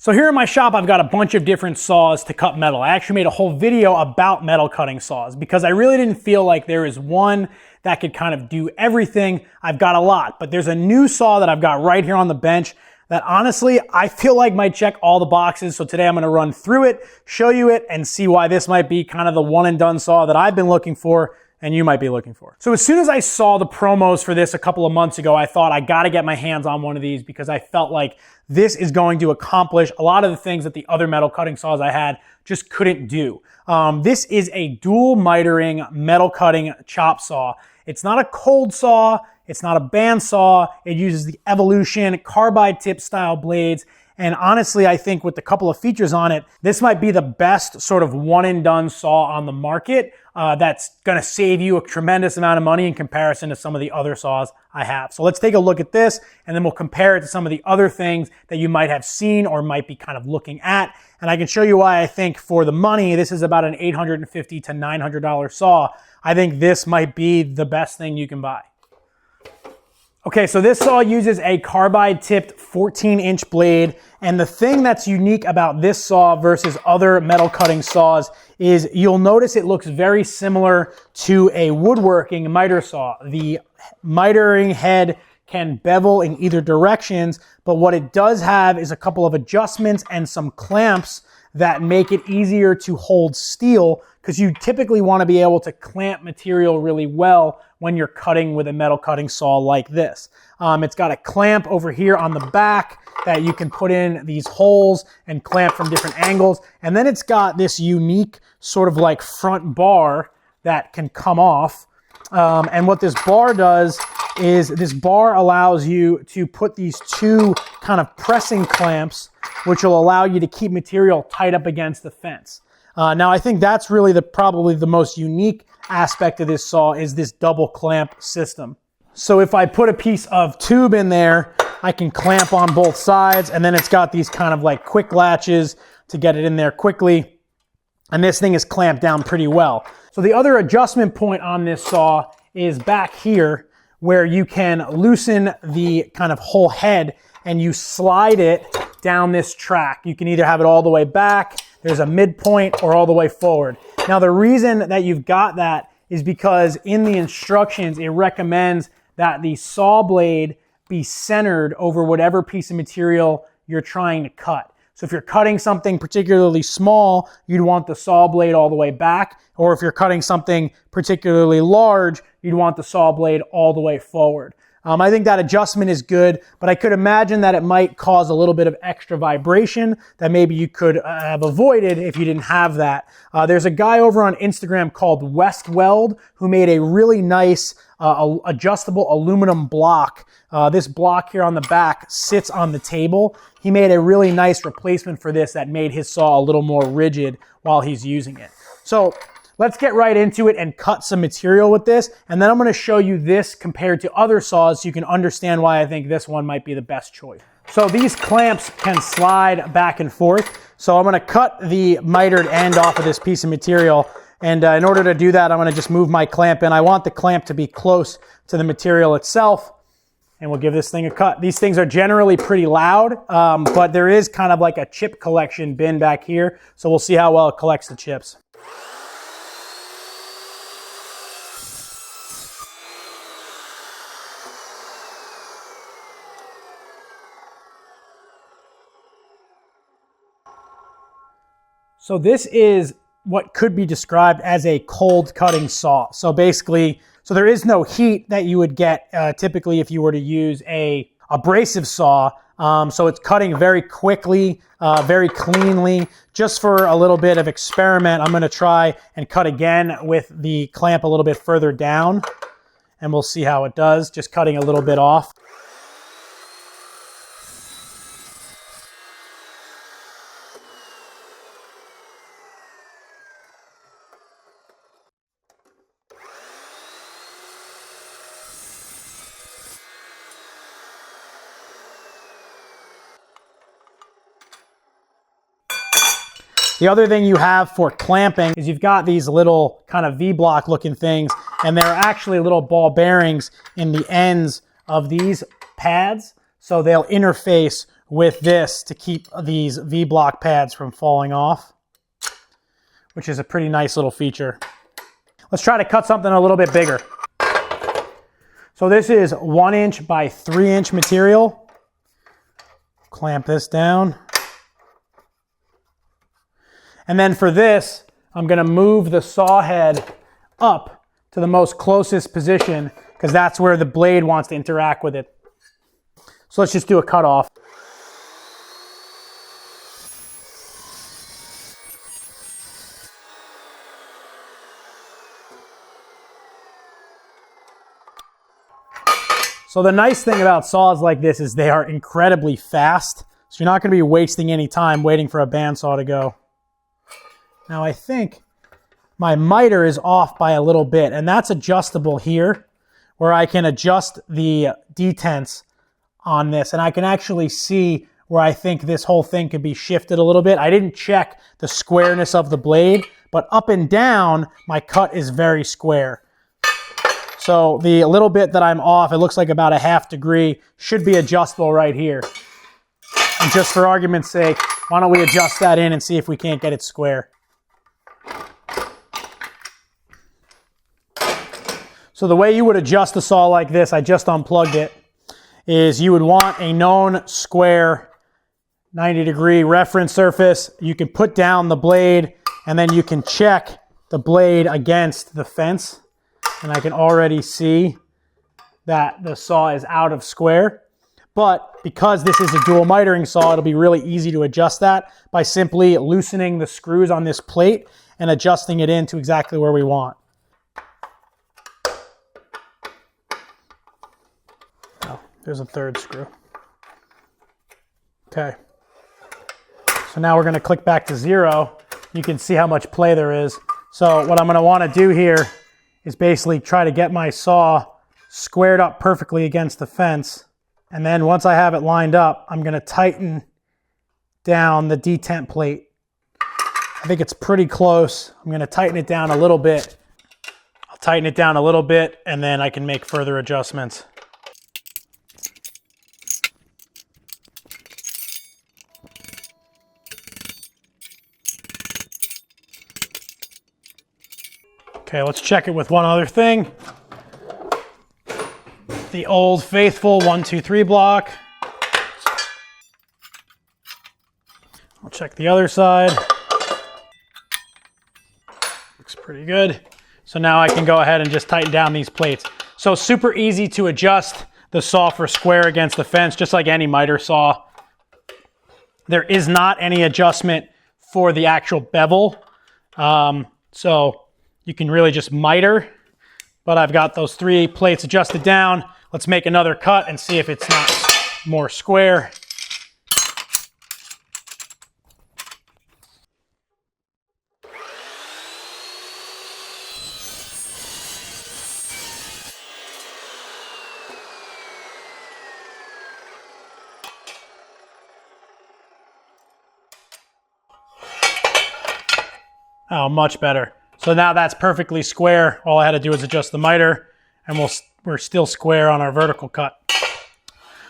So here in my shop, I've got a bunch of different saws to cut metal. I actually made a whole video about metal cutting saws because I really didn't feel like there is one that could kind of do everything. I've got a lot, but there's a new saw that I've got right here on the bench that honestly, I feel like might check all the boxes. So today I'm gonna run through it, show you it, and see why this might be kind of the one and done saw that I've been looking for and you might be looking for. So as soon as I saw the promos for this a couple of months ago, I thought I gotta get my hands on one of these because I felt like this is going to accomplish a lot of the things that the other metal cutting saws I had just couldn't do. This is a dual mitering metal cutting chop saw. It's not a cold saw, it's not a bandsaw. It uses the Evolution carbide tip style blades. And honestly, I think with a couple of features on it, this might be the best sort of one and done saw on the market that's gonna save you a tremendous amount of money in comparison to some of the other saws I have. So let's take a look at this and then we'll compare it to some of the other things that you might have seen or might be kind of looking at. And I can show you why I think for the money, this is about an $850 to $900 saw. I think this might be the best thing you can buy. Okay, so this saw uses a carbide tipped 14-inch blade, and the thing that's unique about this saw versus other metal cutting saws is you'll notice it looks very similar to a woodworking miter saw. The mitering head can bevel in either directions, but what it does have is a couple of adjustments and some clamps that make it easier to hold steel, because you typically want to be able to clamp material really well when you're cutting with a metal cutting saw like this. It's got a clamp over here on the back that you can put in these holes and clamp from different angles. And then it's got this unique sort of like front bar that can come off. And what this bar does is this bar allows you to put these two kind of pressing clamps, which will allow you to keep material tight up against the fence. Now I think that's really probably the most unique aspect of this saw is this double clamp system. So if I put a piece of tube in there, I can clamp on both sides, and then it's got these kind of like quick latches to get it in there quickly. And this thing is clamped down pretty well. So the other adjustment point on this saw is back here where you can loosen the kind of whole head and you slide it down this track. You can either have it all the way back, there's a midpoint, or all the way forward. Now the reason that you've got that is because in the instructions it recommends that the saw blade be centered over whatever piece of material you're trying to cut. So if you're cutting something particularly small, you'd want the saw blade all the way back, or if you're cutting something particularly large, you'd want the saw blade all the way forward. I think that adjustment is good, but I could imagine that it might cause a little bit of extra vibration that maybe you could have avoided if you didn't have that. There's a guy over on Instagram called West Weld who made a really nice adjustable aluminum block. This block here on the back sits on the table. He made a really nice replacement for this that made his saw a little more rigid while he's using it. So let's get right into it and cut some material with this, and then I'm going to show you this compared to other saws so you can understand why I think this one might be the best choice. So these clamps can slide back and forth, so I'm going to cut the mitered end off of this piece of material, and in order to do that I'm going to just move my clamp in. I want the clamp to be close to the material itself, and we'll give this thing a cut. These things are generally pretty loud, but there is kind of like a chip collection bin back here, so we'll see how well it collects the chips. So this is what could be described as a cold cutting saw. So basically, there is no heat that you would get typically if you were to use a abrasive saw. So it's cutting very quickly, very cleanly. Just for a little bit of experiment, I'm gonna try and cut again with the clamp a little bit further down, and we'll see how it does, just cutting a little bit off. The other thing you have for clamping is you've got these little kind of V-block looking things, and there are actually little ball bearings in the ends of these pads, so they'll interface with this to keep these V-block pads from falling off, which is a pretty nice little feature. Let's try to cut something a little bit bigger. So this is 1 inch by 3 inch material. Clamp this down. And then for this, I'm gonna move the saw head up to the most closest position because that's where the blade wants to interact with it. So let's just do a cut off. So the nice thing about saws like this is they are incredibly fast. So you're not going to be wasting any time waiting for a bandsaw to go. Now I think my miter is off by a little bit, and that's adjustable here, where I can adjust the detents on this, and I can actually see where I think this whole thing could be shifted a little bit. I didn't check the squareness of the blade, but up and down, my cut is very square. So the little bit that I'm off, it looks like about a 1/2 degree, should be adjustable right here. And just for argument's sake, why don't we adjust that in and see if we can't get it square. So the way you would adjust a saw like this, I just unplugged it, is you would want a known square 90-degree reference surface. You can put down the blade and then you can check the blade against the fence. And I can already see that the saw is out of square. But because this is a dual mitering saw, it'll be really easy to adjust that by simply loosening the screws on this plate and adjusting it into exactly where we want. Oh, there's a 3rd screw. Okay. So now we're going to click back to 0. You can see how much play there is. So what I'm going to want to do here is basically try to get my saw squared up perfectly against the fence. And then once I have it lined up, I'm gonna tighten down the detent plate. I think it's pretty close. I'm gonna tighten it down a little bit. I'll tighten it down a little bit and then I can make further adjustments. Okay, let's check it with one other thing. The old faithful 1, 2, 3 block. I'll check the other side. Looks pretty good. So now I can go ahead and just tighten down these plates. So super easy to adjust the saw for square against the fence, just like any miter saw. There is not any adjustment for the actual bevel. So you can really just miter, but I've got those 3 plates adjusted down. Let's make another cut and see if it's not more square. Oh, much better. So now that's perfectly square. All I had to do is adjust the miter and we're still square on our vertical cut.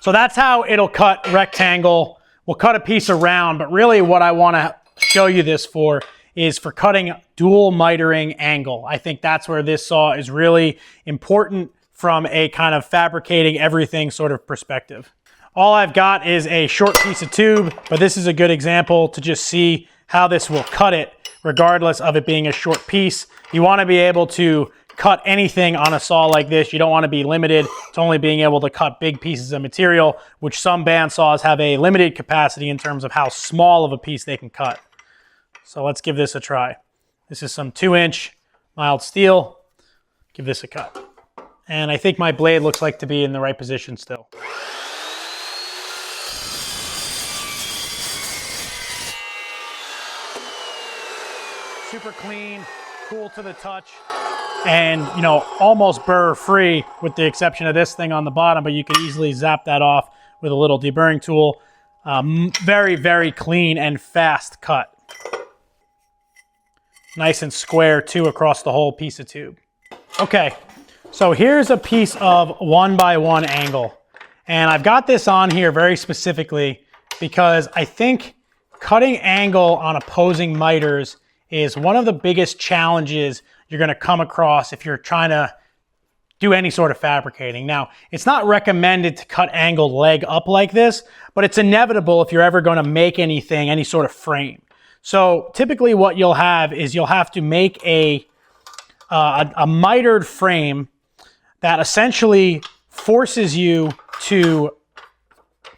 So that's how it'll cut rectangle. We'll cut a piece around, but really what I want to show you this for is for cutting dual mitering angle. I think that's where this saw is really important from a kind of fabricating everything sort of perspective. All I've got is a short piece of tube, but this is a good example to just see how this will cut it regardless of it being a short piece. You want to be able to cut anything on a saw like this. You don't want to be limited to only being able to cut big pieces of material, which some band saws have a limited capacity in terms of how small of a piece they can cut. So let's give this a try. This is some 2-inch mild steel. Give this a cut. And I think my blade looks like to be in the right position still. Super clean, cool to the touch, and you know, almost burr free with the exception of this thing on the bottom, but you can easily zap that off with a little deburring tool. Very, very clean and fast cut. Nice and square too across the whole piece of tube. Okay, so here's a piece of 1x1 angle. And I've got this on here very specifically because I think cutting angle on opposing miters is one of the biggest challenges you're going to come across if you're trying to do any sort of fabricating. Now, it's not recommended to cut angled leg up like this, but it's inevitable if you're ever going to make anything, any sort of frame. So typically what you'll have is you'll have to make a mitered frame that essentially forces you to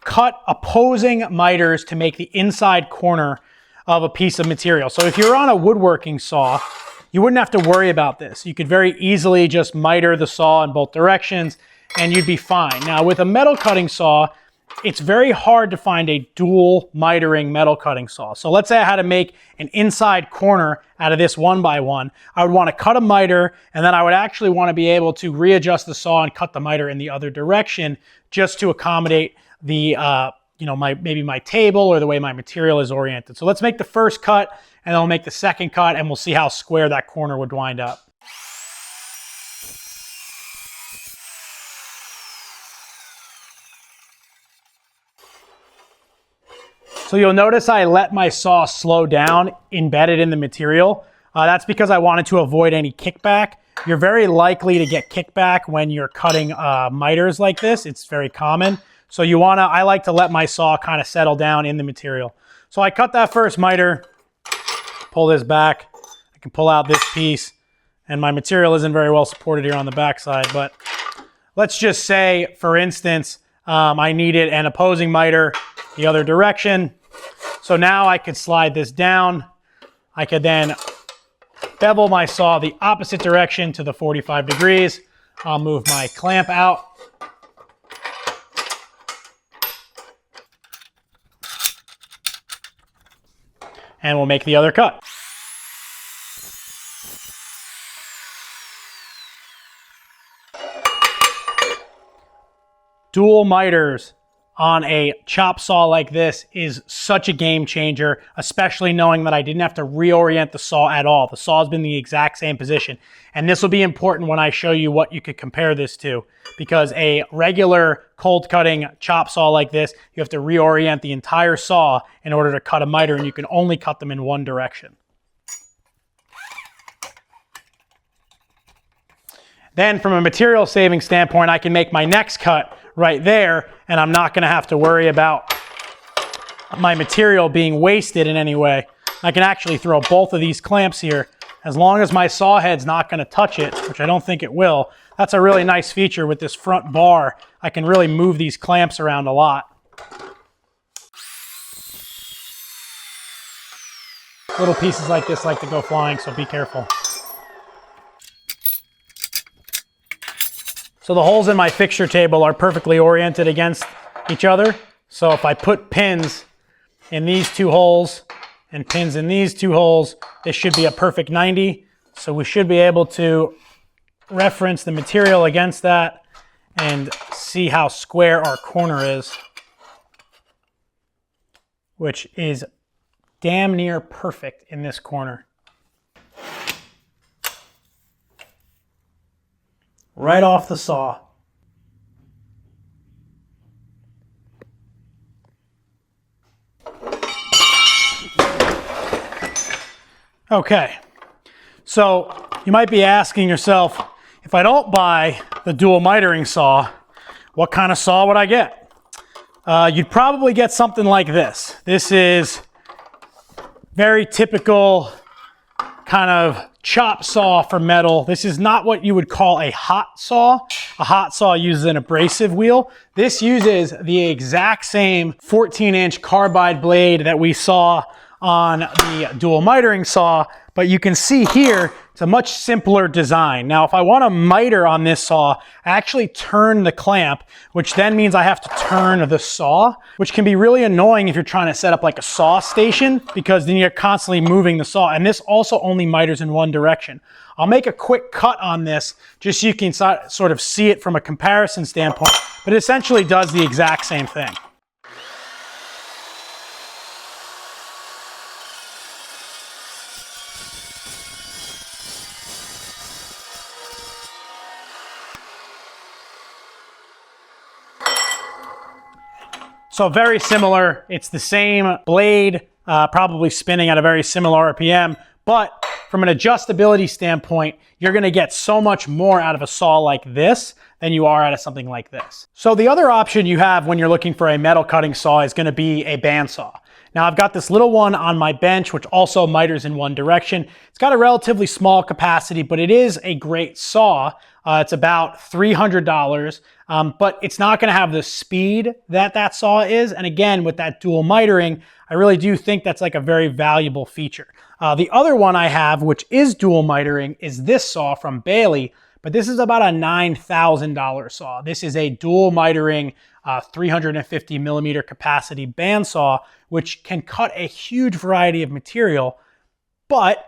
cut opposing miters to make the inside corner of a piece of material. So if you're on a woodworking saw, you wouldn't have to worry about this. You could very easily just miter the saw in both directions and you'd be fine. Now with a metal cutting saw, it's very hard to find a dual mitering metal cutting saw. So let's say I had to make an inside corner out of this 1x1. I would want to cut a miter, and then I would actually want to be able to readjust the saw and cut the miter in the other direction just to accommodate the, maybe my table or the way my material is oriented. So let's make the first cut, and then I'll make the second cut, and we'll see how square that corner would wind up. So you'll notice I let my saw slow down embedded in the material. That's because I wanted to avoid any kickback. You're very likely to get kickback when you're cutting miters like this. It's very common. So I like to let my saw kind of settle down in the material. So I cut that first miter, pull this back. I can pull out this piece, and my material isn't very well supported here on the backside, but let's just say, for instance, I needed an opposing miter the other direction. So now I could slide this down. I could then bevel my saw the opposite direction to the 45 degrees. I'll move my clamp out. And we'll make the other cut. Dual miters on a chop saw like this is such a game changer, especially knowing that I didn't have to reorient the saw at all. The saw's been in the exact same position. And this will be important when I show you what you could compare this to, because a regular cold cutting chop saw like this, you have to reorient the entire saw in order to cut a miter, and you can only cut them in one direction. Then from a material saving standpoint, I can make my next cut right there, and I'm not going to have to worry about my material being wasted in any way. I can actually throw both of these clamps here. As long as my saw head's not going to touch it, which I don't think it will. That's a really nice feature with this front bar. I can really move these clamps around a lot. Little pieces like this like to go flying, so be careful. So the holes in my fixture table are perfectly oriented against each other. So if I put pins in these two holes and pins in these two holes, this should be a perfect 90. So we should be able to reference the material against that and see how square our corner is, which is damn near perfect in this corner. Right off the saw. Okay, so you might be asking yourself, if I don't buy the dual mitering saw, what kind of saw would I get? You'd probably get something like this. This is very typical kind of chop saw for metal. This is not what you would call a hot saw. A hot saw uses an abrasive wheel. This uses the exact same 14-inch carbide blade that we saw on the dual mitering saw, but you can see here it's a much simpler design. Now, if I want to miter on this saw, I actually turn the clamp, which then means I have to turn the saw, which can be really annoying if you're trying to set up like a saw station, because then you're constantly moving the saw. And this also only miters in one direction. I'll make a quick cut on this just so you can sort of see it from a comparison standpoint, but it essentially does the exact same thing. So very similar. It's the same blade, probably spinning at a very similar RPM, but from an adjustability standpoint, you're gonna get so much more out of a saw like this than you are out of something like this. So the other option you have when you're looking for a metal cutting saw is gonna be a bandsaw. Now I've got this little one on my bench, which also miters in one direction. It's got a relatively small capacity, but it is a great saw. It's about $300, but it's not gonna have the speed that that saw is. And again, with that dual mitering, I really do think that's like a very valuable feature. The other one I have, which is dual mitering, is this saw from Bailey, but this is about a $9,000 saw. This is a dual mitering 350 millimeter capacity bandsaw, which can cut a huge variety of material, but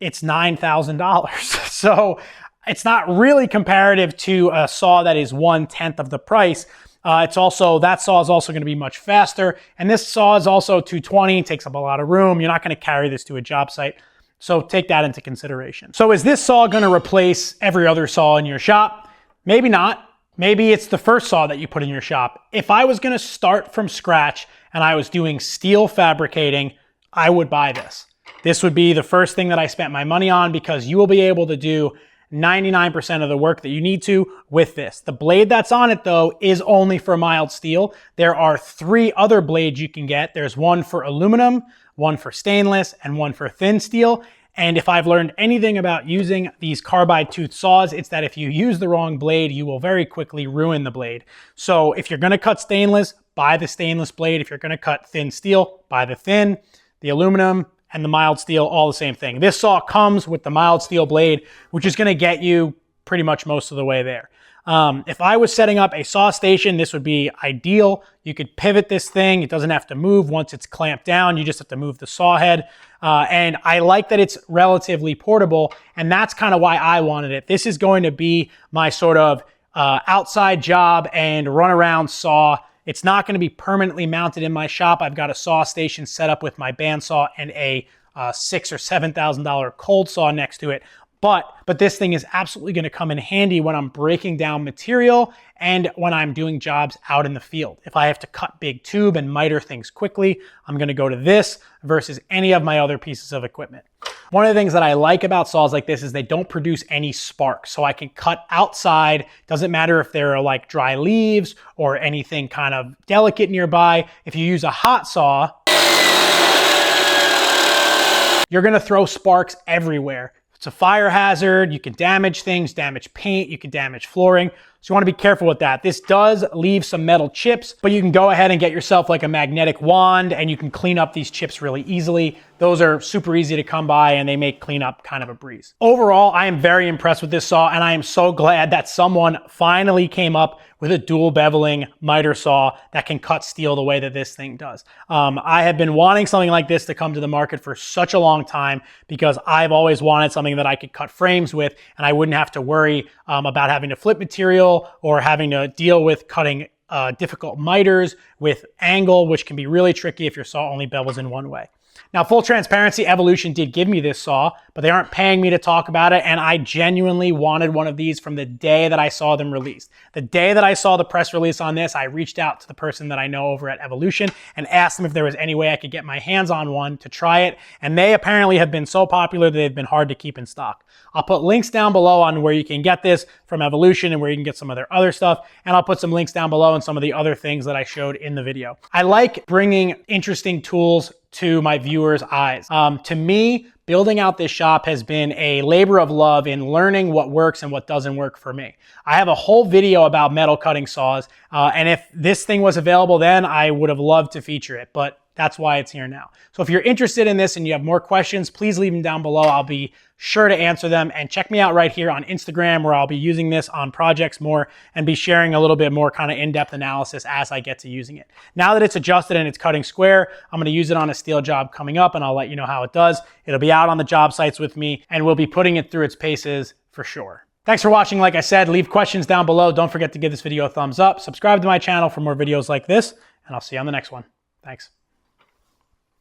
it's $9,000. So it's not really comparative to a saw that is 1/10 of the price. It's also, that saw is also gonna be much faster. And this saw is also 220, takes up a lot of room. You're not gonna carry this to a job site. So take that into consideration. So is this saw gonna replace every other saw in your shop? Maybe not. Maybe it's the first saw that you put in your shop. If I was gonna start from scratch and I was doing steel fabricating, I would buy this. This would be the first thing that I spent my money on because you will be able to do 99% of the work that you need to with this. The blade that's on it though is only for mild steel. There are 3 other blades you can get. There's one for aluminum, one for stainless, and one for thin steel. And if I've learned anything about using these carbide tooth saws, it's that if you use the wrong blade, you will very quickly ruin the blade. So if you're gonna cut stainless, buy the stainless blade. If you're gonna cut thin steel, buy the thin. The aluminum and the mild steel, all the same thing. This saw comes with the mild steel blade, which is gonna get you pretty much most of the way there. If I was setting up a saw station, this would be ideal. You could pivot this thing. It doesn't have to move once it's clamped down. You just have to move the saw head. And I like that it's relatively portable, and that's kind of why I wanted it. This is going to be my sort of outside job and run around saw. It's not going to be permanently mounted in my shop. I've got a saw station set up with my bandsaw and a $6,000 or $7,000 cold saw next to it. But this thing is absolutely going to come in handy when I'm breaking down material and when I'm doing jobs out in the field. If I have to cut big tube and miter things quickly, I'm going to go to this versus any of my other pieces of equipment. One of the things that I like about saws like this is they don't produce any spark. So I can cut outside. Doesn't matter if there are like dry leaves or anything kind of delicate nearby. If you use a hot saw, you're going to throw sparks everywhere. It's a fire hazard. You can damage things, damage paint, you can damage flooring. So you want to be careful with that. This does leave some metal chips, but you can go ahead and get yourself like a magnetic wand and you can clean up these chips really easily. Those are super easy to come by and they make cleanup kind of a breeze. Overall, I am very impressed with this saw and I am so glad that someone finally came up with a dual beveling miter saw that can cut steel the way that this thing does. I have been wanting something like this to come to the market for such a long time because I've always wanted something that I could cut frames with and I wouldn't have to worry about having to flip material or having to deal with cutting difficult miters with angle, which can be really tricky if your saw only bevels in one way. Now, full transparency, Evolution did give me this saw, but they aren't paying me to talk about it, and I genuinely wanted one of these from the day that I saw them released. The day that I saw the press release on this, I reached out to the person that I know over at Evolution and asked them if there was any way I could get my hands on one to try it, and they apparently have been so popular that they've been hard to keep in stock. I'll put links down below on where you can get this from Evolution and where you can get some of their other stuff, and I'll put some links down below on some of the other things that I showed in the video. I like bringing interesting tools to my viewers' eyes. To me, building out this shop has been a labor of love in learning what works and what doesn't work for me. I have a whole video about metal cutting saws, and if this thing was available then, I would have loved to feature it, but that's why it's here now. So if you're interested in this and you have more questions, please leave them down below. I'll be sure to answer them, and check me out right here on Instagram where I'll be using this on projects more and be sharing a little bit more kind of in-depth analysis as I get to using it. Now that it's adjusted and it's cutting square, I'm going to use it on a steel job coming up and I'll let you know how it does. It'll be out on the job sites with me and we'll be putting it through its paces for sure. Thanks for watching. Like I said, leave questions down below. Don't forget to give this video a thumbs up. Subscribe to my channel for more videos like this, and I'll see you on the next one. Thanks.